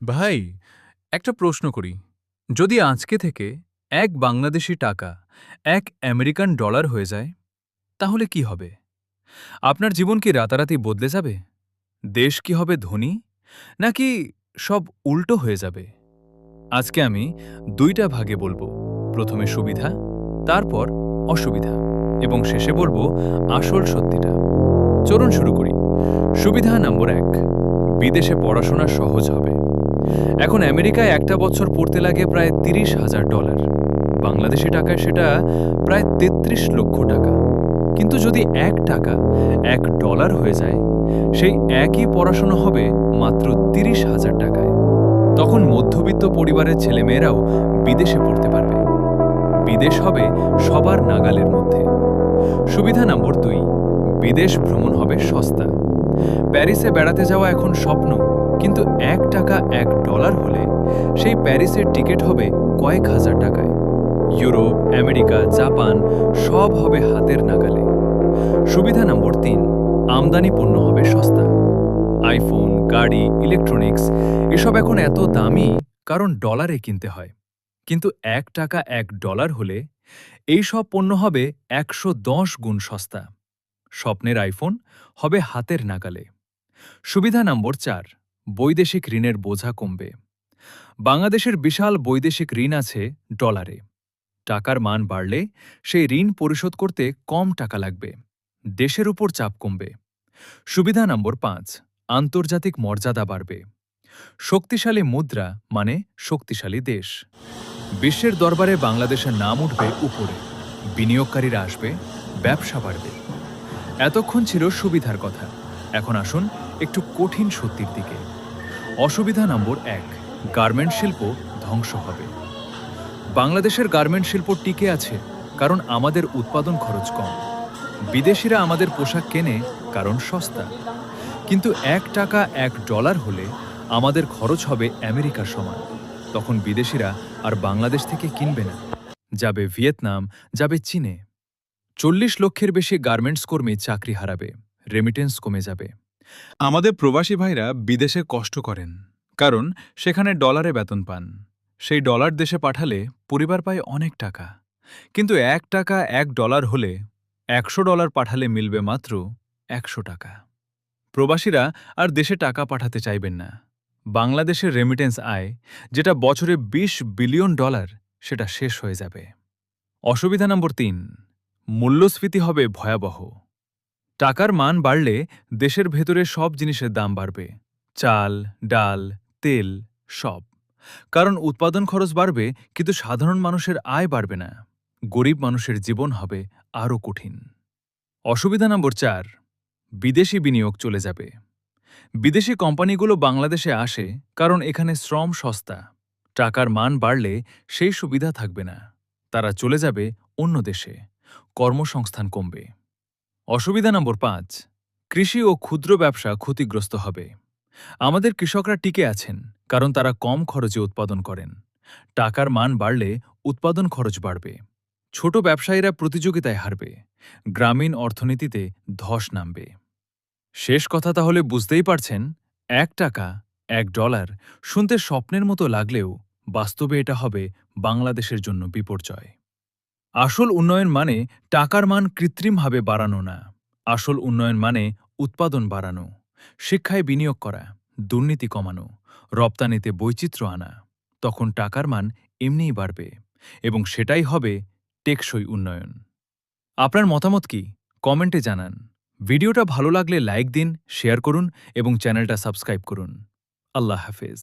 ভাই, একটা প্রশ্ন করি। যদি আজকে থেকে এক বাংলাদেশী টাকা এক আমেরিকান ডলার হয়ে যায়, তাহলে কি হবে? আপনার জীবন কি রাতারাতি বদলে যাবে? দেশ কি হবে ধনী? নাকি সব উল্টো হয়ে যাবে? আজকে আমি দুইটা ভাগে বলবো। প্রথমে সুবিধা, তারপর অসুবিধা, এবং শেষে বলবো আসল সত্যিটা। চলুন শুরু করি। সুবিধা নম্বর ১, বিদেশে পড়াশোনা সহজ হবে। এখন আমেরিকায় একটা বছর পড়তে লাগে প্রায় $৩০,০০০। বাংলাদেশি টাকায় সেটা প্রায় ৩৩ লক্ষ টাকা। কিন্তু যদি $১ $১ হয়ে যায়, সেই একই পড়াশোনা হবে মাত্র ৩০,০০০ টাকায়। তখন মধ্যবিত্ত পরিবারের ছেলেমেয়েরাও বিদেশে পড়তে পারবে। বিদেশ হবে সবার নাগালের মধ্যে। সুবিধা নম্বর ২, বিদেশ ভ্রমণ হবে সস্তা। প্যারিসে বেড়াতে যাওয়া এখন স্বপ্ন, কিন্তু $১ $১ হলে সেই প্যারিসের টিকিট হবে কয়েক হাজার টাকায়। ইউরোপ, আমেরিকা, জাপান সব হবে হাতের নাগালে। সুবিধা নম্বর ৩, আমদানি পণ্য হবে সস্তা। আইফোন, গাড়ি, ইলেকট্রনিক্স এসব এখন এত দামি কারণ ডলারে কিনতে হয়। কিন্তু $১ $১ হলে এই সব পণ্য হবে ১১০ গুণ সস্তা। স্বপ্নের আইফোন হবে হাতের নাগালে। সুবিধা নম্বর ৪, বৈদেশিক ঋণের বোঝা কমবে। বাংলাদেশের বিশাল বৈদেশিক ঋণ আছে ডলারে। টাকার মান বাড়লে সেই ঋণ পরিশোধ করতে কম টাকা লাগবে। দেশের উপর চাপ কমবে। সুবিধা নম্বর ৫, আন্তর্জাতিক মর্যাদা বাড়বে। শক্তিশালী মুদ্রা মানে শক্তিশালী দেশ। বিশ্বের দরবারে বাংলাদেশের নাম উঠবে উপরে। বিনিয়োগকারীরা আসবে, ব্যবসা বাড়বে। এতক্ষণ ছিল সুবিধার কথা। এখন আসুন একটু কঠিন সত্যির দিকে। অসুবিধা নম্বর ১, গার্মেন্ট শিল্প ধ্বংস হবে। বাংলাদেশের গার্মেন্ট শিল্প টিকে আছে কারণ আমাদের উৎপাদন খরচ কম। বিদেশিরা আমাদের পোশাক কেনে কারণ সস্তা। কিন্তু $১ $১ হলে আমাদের খরচ হবে আমেরিকার সমান। তখন বিদেশিরা আর বাংলাদেশ থেকে কিনবে না, যাবে ভিয়েতনাম, যাবে চীনে। ৪০ লক্ষের বেশি গার্মেন্টস কর্মী চাকরি হারাবে, রেমিটেন্স কমে যাবে। আমাদের প্রবাসী ভাইরা বিদেশে কষ্ট করেন, কারণ সেখানে ডলারে বেতন পান। সেই ডলার দেশে পাঠালে পরিবার পায় অনেক টাকা। কিন্তু $১ $১ হলে $১০০ পাঠালে মিলবে মাত্র $১০০। প্রবাসীরা আর দেশে টাকা পাঠাতে চাইবেন না। বাংলাদেশের রেমিটেন্স আয়, যেটা বছরে $২০ বিলিয়ন, সেটা শেষ হয়ে যাবে। অসুবিধা নম্বর ৩, মূল্যস্ফীতি হবে ভয়াবহ। টাকার মান বাড়লে দেশের ভেতরে সব জিনিসের দাম বাড়বে। চাল, ডাল, তেল, সব। কারণ উৎপাদন খরচ বাড়বে, কিন্তু সাধারণ মানুষের আয় বাড়বে না। গরিব মানুষের জীবন হবে আরও কঠিন। অসুবিধা নম্বর ৪, বিদেশি বিনিয়োগ চলে যাবে। বিদেশি কোম্পানিগুলো বাংলাদেশে আসে কারণ এখানে শ্রম সস্তা। টাকার মান বাড়লে সেই সুবিধা থাকবে না। তারা চলে যাবে অন্য দেশে। কর্মসংস্থান কমবে। অসুবিধা নম্বর ৫, কৃষি ও ক্ষুদ্র ব্যবসা ক্ষতিগ্রস্ত হবে। আমাদের কৃষকরা টিকে আছেন কারণ তারা কম খরচে উৎপাদন করেন। টাকার মান বাড়লে উৎপাদন খরচ বাড়বে। ছোট ব্যবসায়ীরা প্রতিযোগিতায় হারবে। গ্রামীণ অর্থনীতিতে ধস নামবে। শেষ কথা তাহলে বুঝতেই পারছেন, $১ $১ শুনতে স্বপ্নের মতো লাগলেও বাস্তবে এটা হবে বাংলাদেশের জন্য বিপর্যয়। আসল উন্নয়ন মানে টাকার মান কৃত্রিমভাবে বাড়ানো না। আসল উন্নয়ন মানে উৎপাদন বাড়ানো, শিক্ষায় বিনিয়োগ করা, দুর্নীতি কমানো, রপ্তানিতে বৈচিত্র্য আনা। তখন টাকার মান এমনিই বাড়বে, এবং সেটাই হবে টেকসই উন্নয়ন। আপনার মতামত কি? কমেন্টে জানান। ভিডিওটা ভালো লাগলে লাইক দিন, শেয়ার করুন এবং চ্যানেলটা সাবস্ক্রাইব করুন। আল্লাহ হাফেজ।